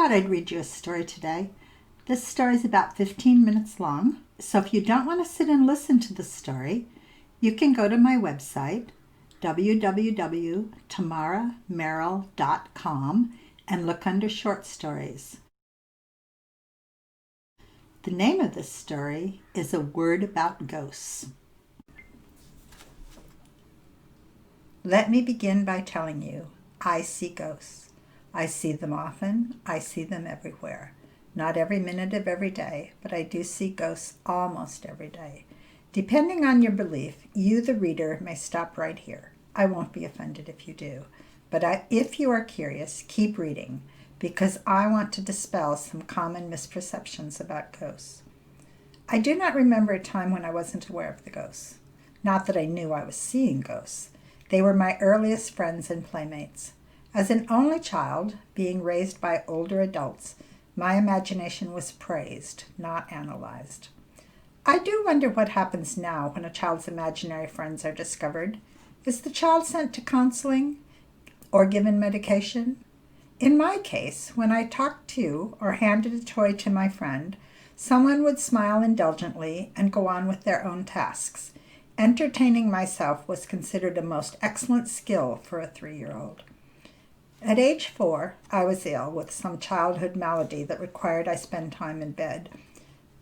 thought I'd read you a story today. This story is about 15 minutes long, so if you don't want to sit and listen to the story, you can go to my website, www.tamaramerrill.com, and look under short stories. The name of this story is A Word About Ghosts. Let me begin by telling you, I see ghosts. I see them often. I see them everywhere. Not every minute of every day, but I do see ghosts almost every day. Depending on your belief, you, the reader, may stop right here. I won't be offended if you do. But if you are curious, keep reading, because I want to dispel some common misperceptions about ghosts. I do not remember a time when I wasn't aware of the ghosts. Not that I knew I was seeing ghosts. They were my earliest friends and playmates. As an only child, being raised by older adults, my imagination was praised, not analyzed. I do wonder what happens now when a child's imaginary friends are discovered. Is the child sent to counseling or given medication? In my case, when I talked to or handed a toy to my friend, someone would smile indulgently and go on with their own tasks. Entertaining myself was considered a most excellent skill for a 3-year-old. At age 4, I was ill with some childhood malady that required I spend time in bed.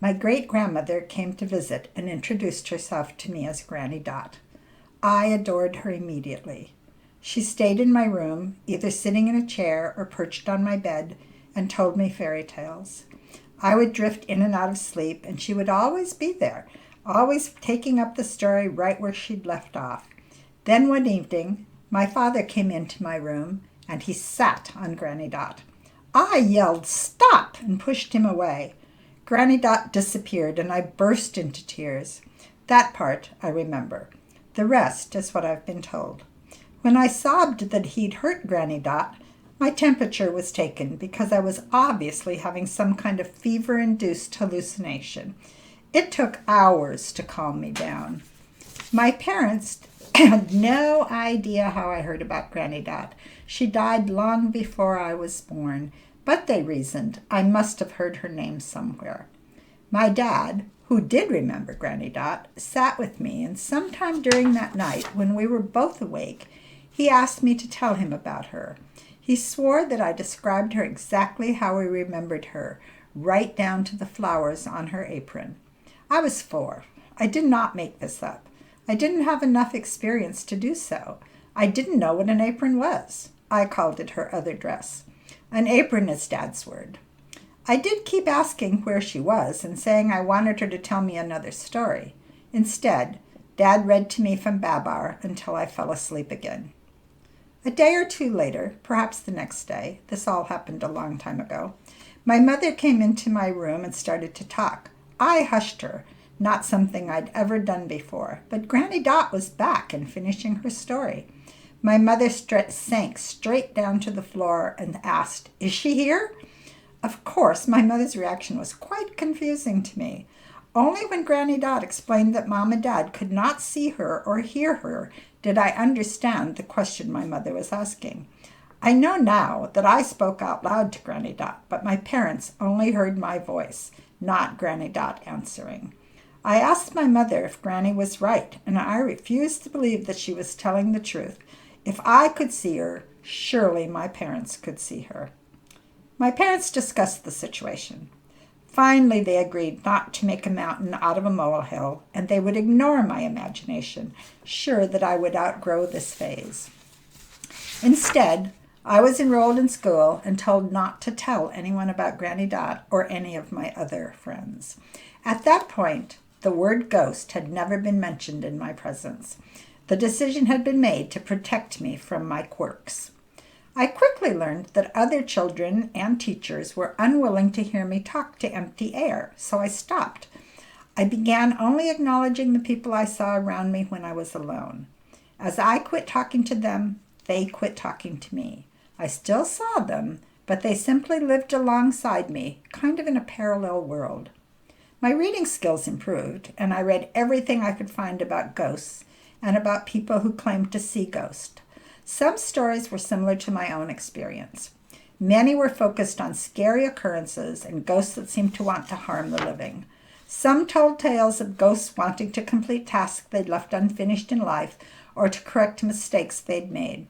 My great-grandmother came to visit and introduced herself to me as Granny Dot. I adored her immediately. She stayed in my room, either sitting in a chair or perched on my bed, and told me fairy tales. I would drift in and out of sleep, and she would always be there, always taking up the story right where she'd left off. Then one evening, my father came into my room, and he sat on Granny Dot. I yelled, "Stop!" and pushed him away. Granny Dot disappeared, and I burst into tears. That part I remember. The rest is what I've been told. When I sobbed that he'd hurt Granny Dot, my temperature was taken because I was obviously having some kind of fever-induced hallucination. It took hours to calm me down. My parents had no idea how I heard about Granny Dot. She died long before I was born, but they reasoned I must have heard her name somewhere. My dad, who did remember Granny Dot, sat with me, and sometime during that night, when we were both awake, he asked me to tell him about her. He swore that I described her exactly how we remembered her, right down to the flowers on her apron. I was 4. I did not make this up. I didn't have enough experience to do so. I didn't know what an apron was. I called it her other dress. An apron is Dad's word. I did keep asking where she was and saying I wanted her to tell me another story. Instead, Dad read to me from Babar until I fell asleep again. A day or two later, perhaps the next day, this all happened a long time ago, my mother came into my room and started to talk. I hushed her, not something I'd ever done before, but Granny Dot was back and finishing her story. My mother sank straight down to the floor and asked, "Is she here?" Of course, my mother's reaction was quite confusing to me. Only when Granny Dot explained that Mom and Dad could not see her or hear her did I understand the question my mother was asking. I know now that I spoke out loud to Granny Dot, but my parents only heard my voice, not Granny Dot answering. I asked my mother if Granny was right, and I refused to believe that she was telling the truth. If I could see her, surely my parents could see her. My parents discussed the situation. Finally, they agreed not to make a mountain out of a molehill, and they would ignore my imagination, sure that I would outgrow this phase. Instead, I was enrolled in school and told not to tell anyone about Granny Dot or any of my other friends. At that point, the word ghost had never been mentioned in my presence. The decision had been made to protect me from my quirks. I quickly learned that other children and teachers were unwilling to hear me talk to empty air, so I stopped. I began only acknowledging the people I saw around me when I was alone. As I quit talking to them, they quit talking to me. I still saw them, but they simply lived alongside me, kind of in a parallel world. My reading skills improved, and I read everything I could find about ghosts and about people who claimed to see ghosts. Some stories were similar to my own experience. Many were focused on scary occurrences and ghosts that seemed to want to harm the living. Some told tales of ghosts wanting to complete tasks they'd left unfinished in life or to correct mistakes they'd made.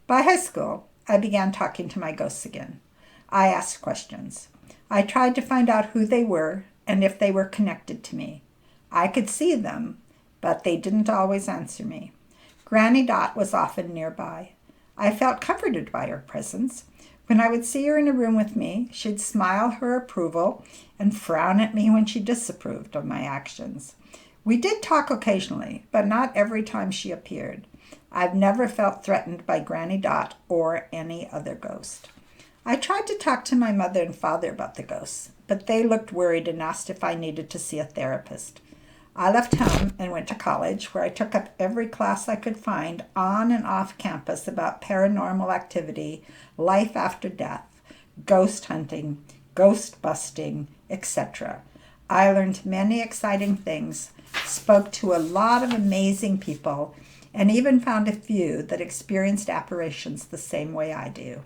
By high school, I began talking to my ghosts again. I asked questions. I tried to find out who they were and if they were connected to me. I could see them, but they didn't always answer me. Granny Dot was often nearby. I felt comforted by her presence. When I would see her in a room with me, she'd smile her approval and frown at me when she disapproved of my actions. We did talk occasionally, but not every time she appeared. I've never felt threatened by Granny Dot or any other ghost. I tried to talk to my mother and father about the ghosts, but they looked worried and asked if I needed to see a therapist. I left home and went to college, where I took up every class I could find on and off campus about paranormal activity, life after death, ghost hunting, ghost busting, etc. I learned many exciting things, spoke to a lot of amazing people, and even found a few that experienced apparitions the same way I do.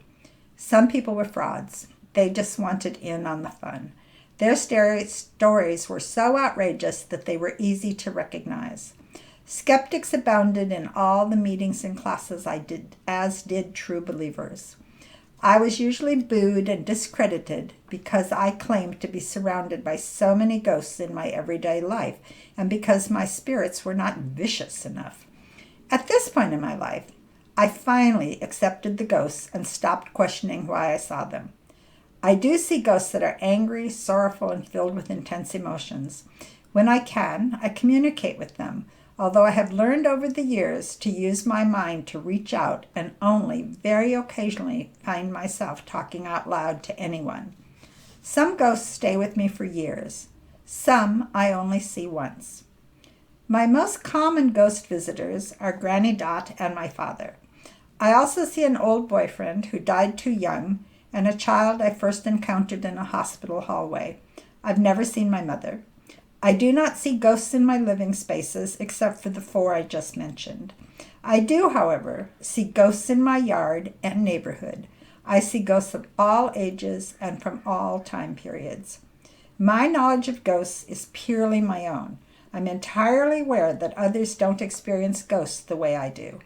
Some people were frauds. They just wanted in on the fun. Their stories were so outrageous that they were easy to recognize. Skeptics abounded in all the meetings and classes I did, as did true believers. I was usually booed and discredited because I claimed to be surrounded by so many ghosts in my everyday life, and because my spirits were not vicious enough. At this point in my life, I finally accepted the ghosts and stopped questioning why I saw them. I do see ghosts that are angry, sorrowful, and filled with intense emotions. When I can, I communicate with them, although I have learned over the years to use my mind to reach out and only very occasionally find myself talking out loud to anyone. Some ghosts stay with me for years. Some I only see once. My most common ghost visitors are Granny Dot and my father. I also see an old boyfriend who died too young, and a child I first encountered in a hospital hallway. I've never seen my mother. I do not see ghosts in my living spaces except for the 4 I just mentioned. I do, however, see ghosts in my yard and neighborhood. I see ghosts of all ages and from all time periods. My knowledge of ghosts is purely my own. I'm entirely aware that others don't experience ghosts the way I do.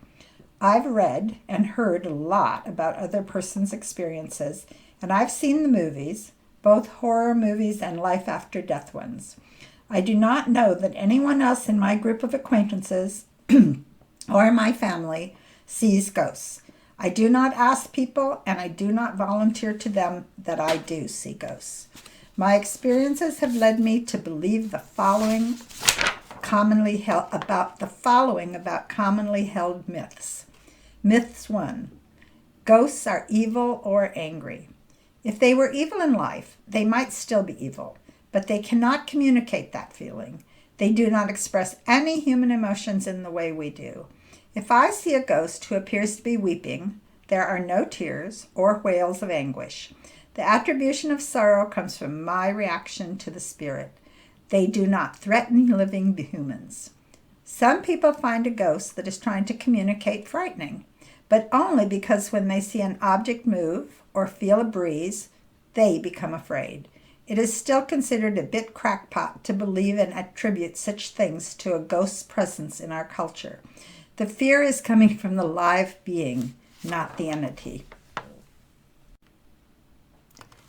I've read and heard a lot about other persons' experiences, and I've seen the movies, both horror movies and life after death ones. I do not know that anyone else in my group of acquaintances or my family sees ghosts. I do not ask people, and I do not volunteer to them that I do see ghosts. My experiences have led me to believe the following about commonly held myths. Myths 1. Ghosts are evil or angry. If they were evil in life, they might still be evil, but they cannot communicate that feeling. They do not express any human emotions in the way we do. If I see a ghost who appears to be weeping, there are no tears or wails of anguish. The attribution of sorrow comes from my reaction to the spirit. They do not threaten living humans. Some people find a ghost that is trying to communicate frightening, but only because when they see an object move or feel a breeze, they become afraid. It is still considered a bit crackpot to believe and attribute such things to a ghost's presence in our culture. The fear is coming from the live being, not the entity.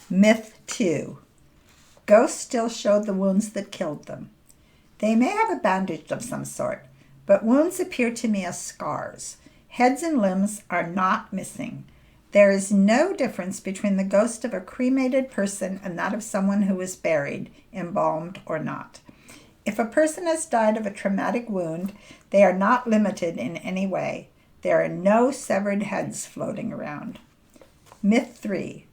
Myth 2. Ghosts still show the wounds that killed them. They may have a bandage of some sort, but wounds appear to me as scars. Heads and limbs are not missing. There is no difference between the ghost of a cremated person and that of someone who was buried, embalmed or not. If a person has died of a traumatic wound, they are not limited in any way. There are no severed heads floating around. Myth 3.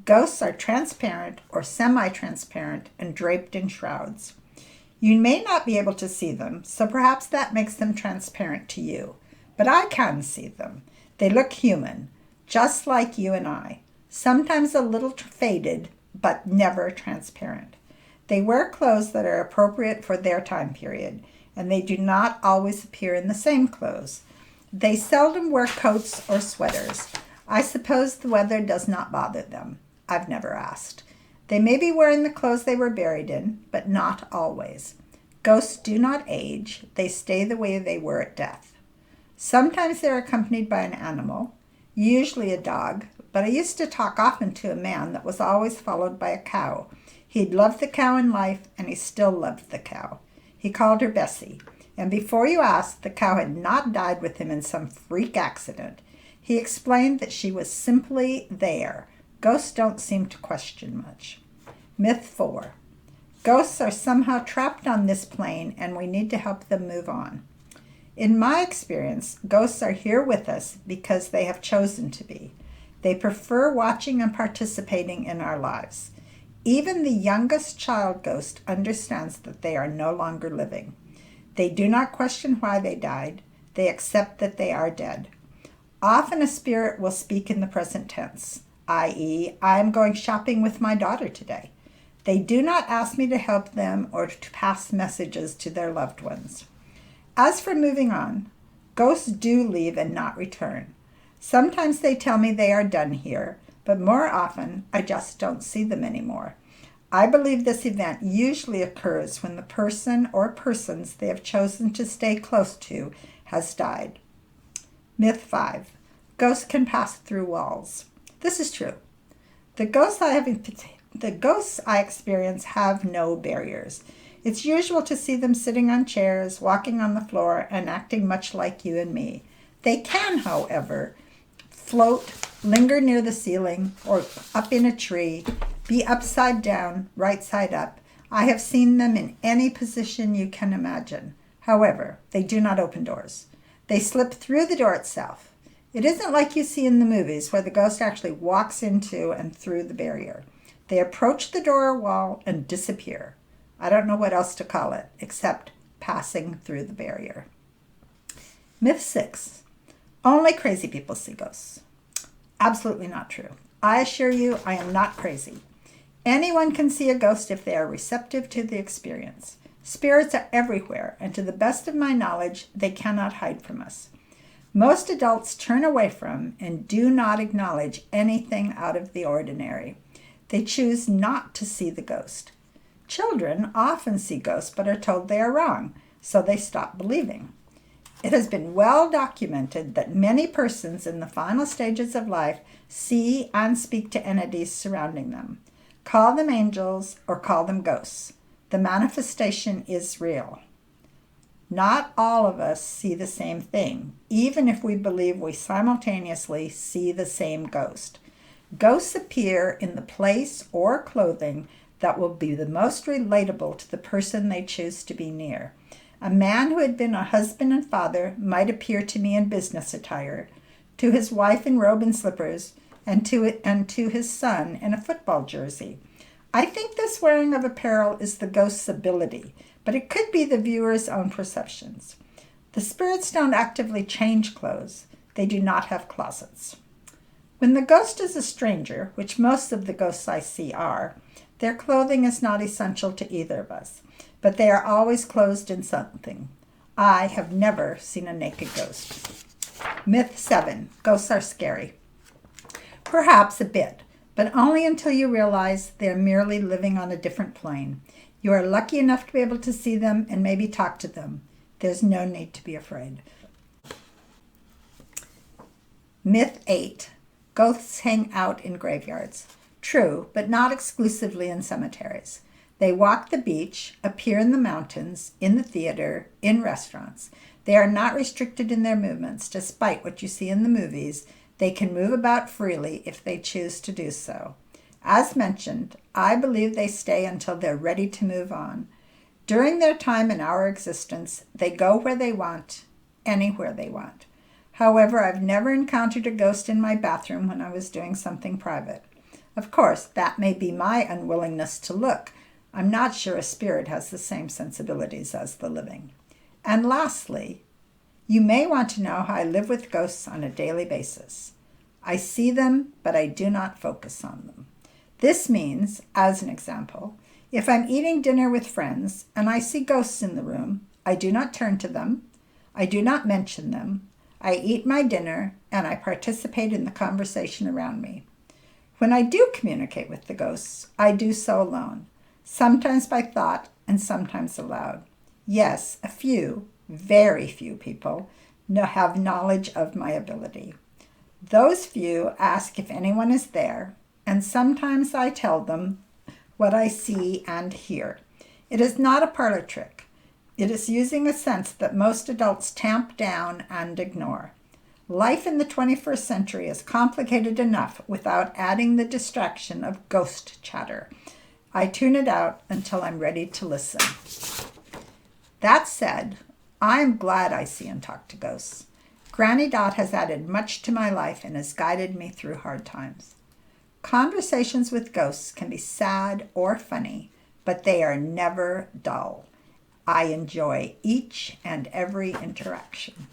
Ghosts are transparent or semi-transparent and draped in shrouds. You may not be able to see them, so perhaps that makes them transparent to you. But I can see them. They look human, just like you and I, sometimes a little faded, but never transparent. They wear clothes that are appropriate for their time period, and they do not always appear in the same clothes. They seldom wear coats or sweaters. I suppose the weather does not bother them. I've never asked. They may be wearing the clothes they were buried in, but not always. Ghosts do not age. They stay the way they were at death. Sometimes they're accompanied by an animal, usually a dog, but I used to talk often to a man that was always followed by a cow. He'd loved the cow in life, and he still loved the cow. He called her Bessie, and before you asked, the cow had not died with him in some freak accident. He explained that she was simply there. Ghosts don't seem to question much. Myth 4. Ghosts are somehow trapped on this plane, and we need to help them move on. In my experience, ghosts are here with us because they have chosen to be. They prefer watching and participating in our lives. Even the youngest child ghost understands that they are no longer living. They do not question why they died. They accept that they are dead. Often a spirit will speak in the present tense, i.e., I am going shopping with my daughter today. They do not ask me to help them or to pass messages to their loved ones. As for moving on, ghosts do leave and not return. Sometimes they tell me they are done here, but more often I just don't see them anymore. I believe this event usually occurs when the person or persons they have chosen to stay close to has died. Myth 5. Ghosts can pass through walls. This is true. The ghosts I experience have no barriers. It's usual to see them sitting on chairs, walking on the floor, and acting much like you and me. They can, however, float, linger near the ceiling, or up in a tree, be upside down, right side up. I have seen them in any position you can imagine. However, they do not open doors. They slip through the door itself. It isn't like you see in the movies where the ghost actually walks into and through the barrier. They approach the door or wall and disappear. I don't know what else to call it except passing through the barrier. Myth 6. Only crazy people see ghosts. Absolutely not true. I assure you, I am not crazy. Anyone can see a ghost if they are receptive to the experience. Spirits are everywhere, and to the best of my knowledge, they cannot hide from us. Most adults turn away from and do not acknowledge anything out of the ordinary. They choose not to see the ghost. Children often see ghosts but are told they are wrong, so they stop believing. It has been well documented that many persons in the final stages of life see and speak to entities surrounding them. Call them angels or call them ghosts. The manifestation is real. Not all of us see the same thing, even if we believe we simultaneously see the same ghost. Ghosts appear in the place or clothing that will be the most relatable to the person they choose to be near. A man who had been a husband and father might appear to me in business attire, to his wife in robe and slippers, and to his son in a football jersey. I think this wearing of apparel is the ghost's ability, but it could be the viewer's own perceptions. The spirits don't actively change clothes. They do not have closets. When the ghost is a stranger, which most of the ghosts I see are, their clothing is not essential to either of us, but they are always clothed in something. I have never seen a naked ghost. Myth 7. Ghosts are scary. Perhaps a bit, but only until you realize they are merely living on a different plane. You are lucky enough to be able to see them and maybe talk to them. There's no need to be afraid. Myth 8. Ghosts hang out in graveyards. True, but not exclusively in cemeteries. They walk the beach, appear in the mountains, in the theater, in restaurants. They are not restricted in their movements, despite what you see in the movies. They can move about freely if they choose to do so. As mentioned, I believe they stay until they're ready to move on. During their time in our existence, they go where they want, anywhere they want. However, I've never encountered a ghost in my bathroom when I was doing something private. Of course, that may be my unwillingness to look. I'm not sure a spirit has the same sensibilities as the living. And lastly, you may want to know how I live with ghosts on a daily basis. I see them, but I do not focus on them. This means, as an example, if I'm eating dinner with friends and I see ghosts in the room, I do not turn to them, I do not mention them, I eat my dinner, and I participate in the conversation around me. When I do communicate with the ghosts, I do so alone, sometimes by thought and sometimes aloud. Yes, a few, very few people have knowledge of my ability. Those few ask if anyone is there, and sometimes I tell them what I see and hear. It is not a parlor trick. It is using a sense that most adults tamp down and ignore. Life in the 21st century is complicated enough without adding the distraction of ghost chatter. I tune it out until I'm ready to listen. That said, I am glad I see and talk to ghosts. Granny Dot has added much to my life and has guided me through hard times. Conversations with ghosts can be sad or funny, but they are never dull. I enjoy each and every interaction.